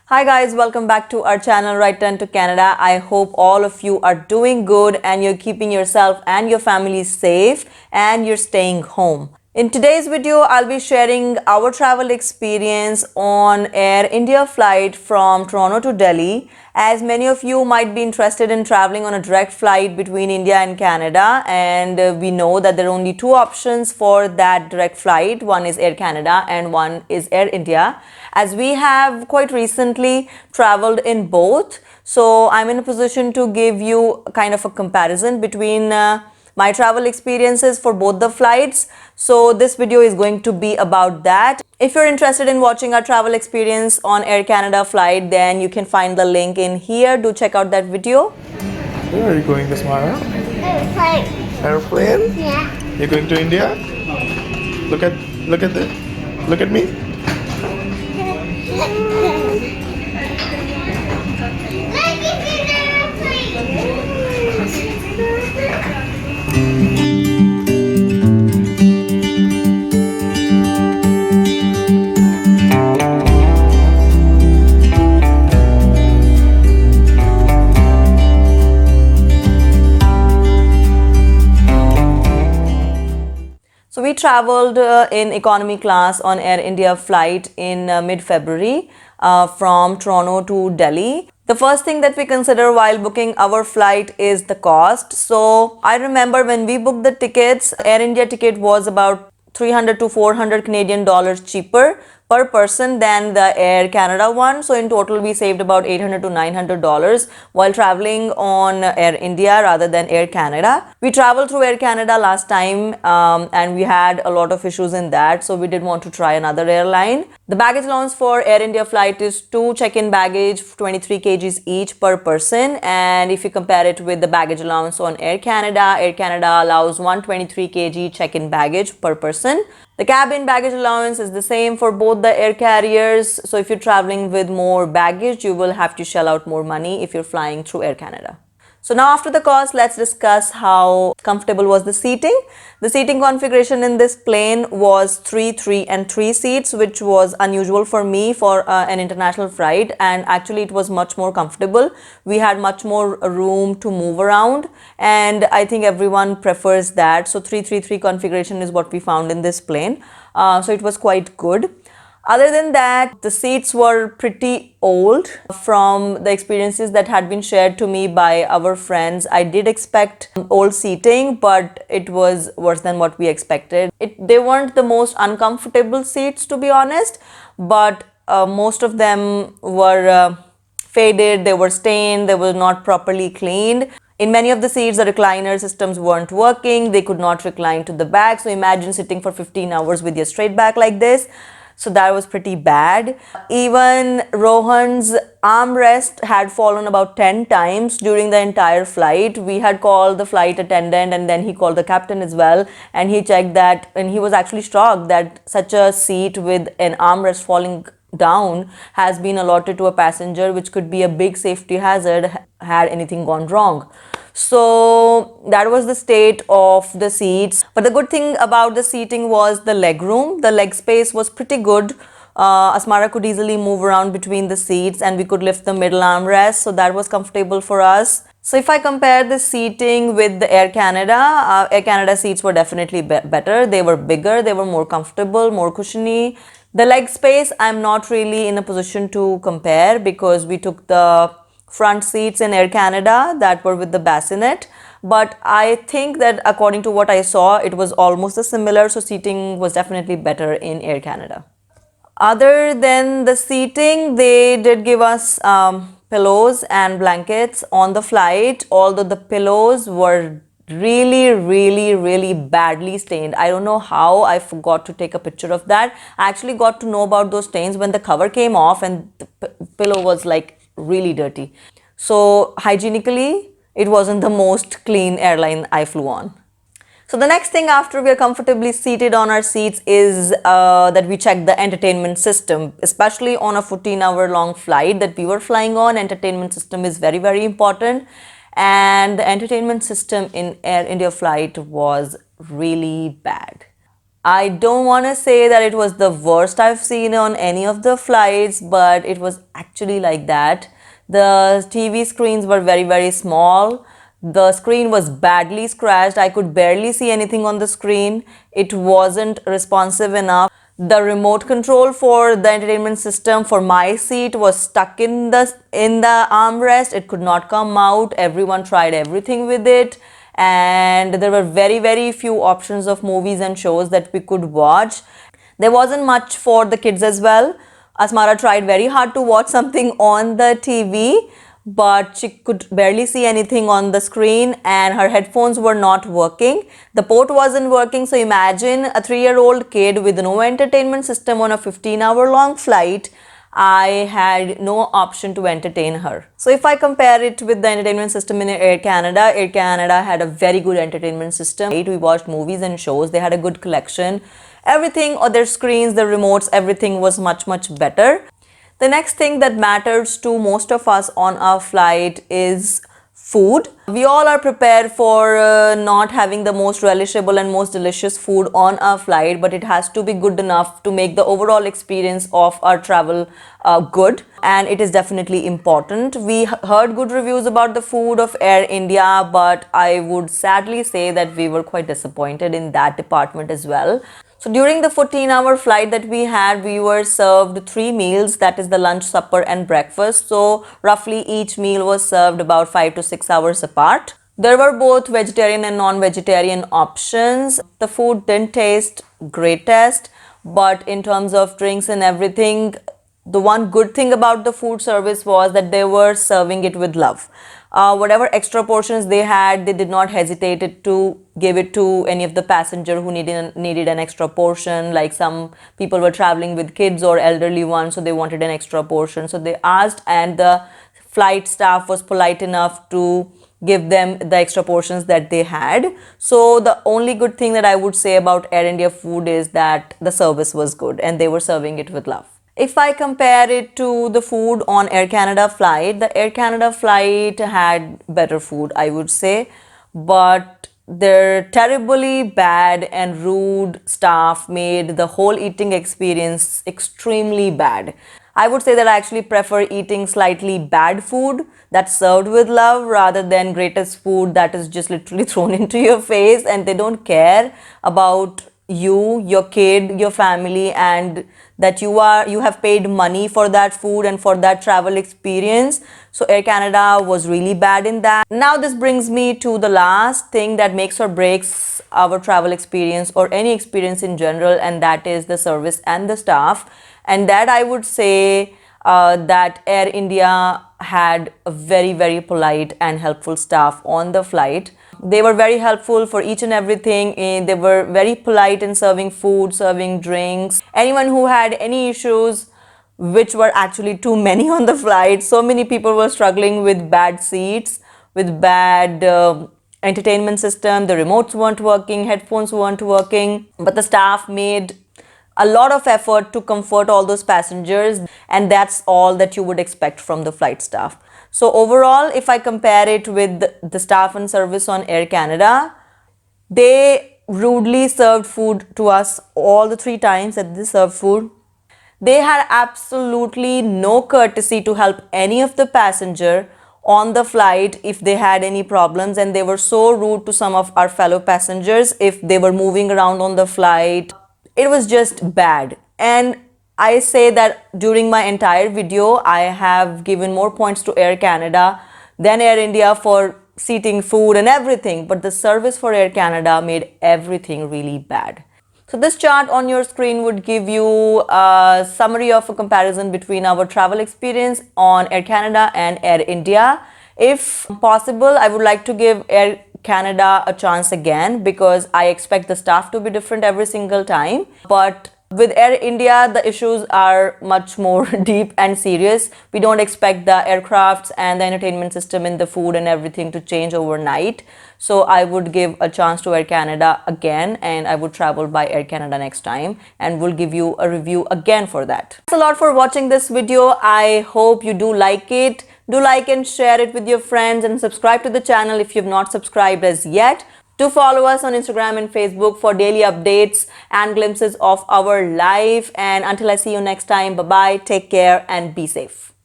Hi guys, welcome back to our channel Right Turn to Canada. I hope all of you are doing good and you're keeping yourself and your family safe and you're staying home. In today's video, I'll be sharing our travel experience on Air India flight from Toronto to Delhi. As many of you might be interested in traveling on a direct flight between India and Canada, and we know that there are only two options for that direct flight. One is Air Canada and one is Air India. As we have quite recently traveled in both, so I'm in a position to give you kind of a comparison between my travel experiences for both the flights. So this video is going to be about that. If you're interested in watching our travel experience on Air Canada flight, then you can find the link in here. Do check out that video. Where are you going, Smara? Airplane. Airplane? Yeah. You're going to India? Look at me. So we traveled in economy class on Air India flight in mid-February from Toronto to Delhi. The first thing that we consider while booking our flight is the cost. So I remember when we booked the tickets, Air India ticket was about 300 to 400 Canadian dollars cheaper per person than the Air Canada one. So in total, we saved about $800 to $900 while traveling on Air India rather than Air Canada. We traveled through Air Canada last time and we had a lot of issues in that. So we did want to try another airline. The baggage allowance for Air India flight is 2 check-in baggage, 23 kgs each per person. And if you compare it with the baggage allowance on Air Canada allows 123 kg check-in baggage per person. The cabin baggage allowance is the same for both the air carriers. So if you're traveling with more baggage, you will have to shell out more money if you're flying through Air Canada. So now after the cost, let's discuss how comfortable was the seating. The seating configuration in this plane was 3, 3 and 3 seats, which was unusual for me for an international flight, and actually it was much more comfortable. We had much more room to move around and I think everyone prefers that. So 3, 3, 3 configuration is what we found in this plane. So it was quite good. Other than that, the seats were pretty old from the experiences that had been shared to me by our friends. I did expect old seating, but it was worse than what we expected. They weren't the most uncomfortable seats, to be honest, but most of them were faded, they were stained, they were not properly cleaned. In many of the seats, the recliner systems weren't working. They could not recline to the back. So imagine sitting for 15 hours with your straight back like this. So that was pretty bad. Even Rohan's armrest had fallen about 10 times during the entire flight. We had called the flight attendant and then he called the captain as well. And he checked that and he was actually shocked that such a seat with an armrest falling down has been allotted to a passenger, which could be a big safety hazard had anything gone wrong. So that was the state of the seats. But the good thing about the seating was the leg room. The leg space was pretty good. Asmara could easily move around between the seats and we could lift the middle armrest. So that was comfortable for us. So if I compare the seating with the Air Canada seats were definitely better. They were bigger, they were more comfortable, more cushiony. The leg space, I'm not really in a position to compare because we took the front seats in Air Canada that were with the bassinet, but I think that according to what I saw, it was almost similar, so seating was definitely better in Air Canada. Other than the seating, they did give us pillows and blankets on the flight, although the pillows were really badly stained. I don't know how I forgot to take a picture of that. I actually got to know about those stains when the cover came off and the pillow was like really dirty. So hygienically, it wasn't the most clean airline I flew on. So the next thing after we are comfortably seated on our seats is that we check the entertainment system, especially on a 14-hour long flight that we were flying on. Entertainment system is very important, and the entertainment system in Air India flight was really bad. I don't want to say that it was the worst I've seen on any of the flights, but it was actually like that. The TV screens were very, very small. The screen was badly scratched. I could barely see anything on the screen. It wasn't responsive enough. The remote control for the entertainment system for my seat was stuck in the armrest. It could not come out. Everyone tried everything with it, and there were very, very few options of movies and shows that we could watch. There wasn't much for the kids as well. Asmara tried very hard to watch something on the TV, but she could barely see anything on the screen, and her headphones were not working. The port wasn't working. So imagine a 3-year-old kid with no entertainment system on a 15-hour long flight. I had no option to entertain her. So if I compare it with the entertainment system in Air Canada had a very good entertainment system. We watched movies and shows. They had a good collection. Everything on their screens, the remotes, everything was much, much better. The next thing that matters to most of us on our flight is food. We all are prepared for not having the most relishable and most delicious food on our flight, but it has to be good enough to make the overall experience of our travel good, and it is definitely important. We heard good reviews about the food of Air India, but I would sadly say that we were quite disappointed in that department as well. So during the 14-hour flight that we had, we were served 3 meals, that is the lunch, supper and breakfast. So roughly each meal was served about 5 to 6 hours apart. There were both vegetarian and non-vegetarian options. The food didn't taste greatest, but in terms of drinks and everything, the one good thing about the food service was that they were serving it with love. Whatever extra portions they had, they did not hesitate to give it to any of the passenger who needed an extra portion. Like some people were traveling with kids or elderly ones, so they wanted an extra portion. So they asked, and the flight staff was polite enough to give them the extra portions that they had. So the only good thing that I would say about Air India food is that the service was good and they were serving it with love. If I compare it to the food on Air Canada flight, the Air Canada flight had better food, I would say, but their terribly bad and rude staff made the whole eating experience extremely bad. I would say that I actually prefer eating slightly bad food that's served with love rather than greatest food that is just literally thrown into your face, and they don't care about you, your kid, your family, and that you have paid money for that food and for that travel experience. So Air Canada was really bad in that. Now this brings me to the last thing that makes or breaks our travel experience or any experience in general, and that is the service and the staff. And that I would say that Air India had a very, very polite and helpful staff on the flight. They were very helpful for each and everything. They were very polite in serving food, serving drinks. Anyone who had any issues, which were actually too many on the flight. So many people were struggling with bad seats, with bad entertainment system. The remotes weren't working, headphones weren't working, but the staff made a lot of effort to comfort all those passengers, and that's all that you would expect from the flight staff. So overall, if I compare it with the staff and service on Air Canada, they rudely served food to us all the 3 times that they served food. They had absolutely no courtesy to help any of the passenger on the flight if they had any problems, and they were so rude to some of our fellow passengers if they were moving around on the flight. It was just bad. And I say that during my entire video, I have given more points to Air Canada than Air India for seating, food and everything. But the service for Air Canada made everything really bad. So this chart on your screen would give you a summary of a comparison between our travel experience on Air Canada and Air India. If possible, I would like to give Air Canada a chance again because I expect the staff to be different every single time. But with Air India, the issues are much more deep and serious. We don't expect the aircrafts and the entertainment system and the food and everything to change overnight. So I would give a chance to Air Canada again, and I would travel by Air Canada next time, and will give you a review again for that. Thanks a lot for watching this video. I hope you do like it. Do like and share it with your friends, and subscribe to the channel if you've not subscribed as yet. Do follow us on Instagram and Facebook for daily updates and glimpses of our life. And until I see you next time, bye bye, take care, and be safe.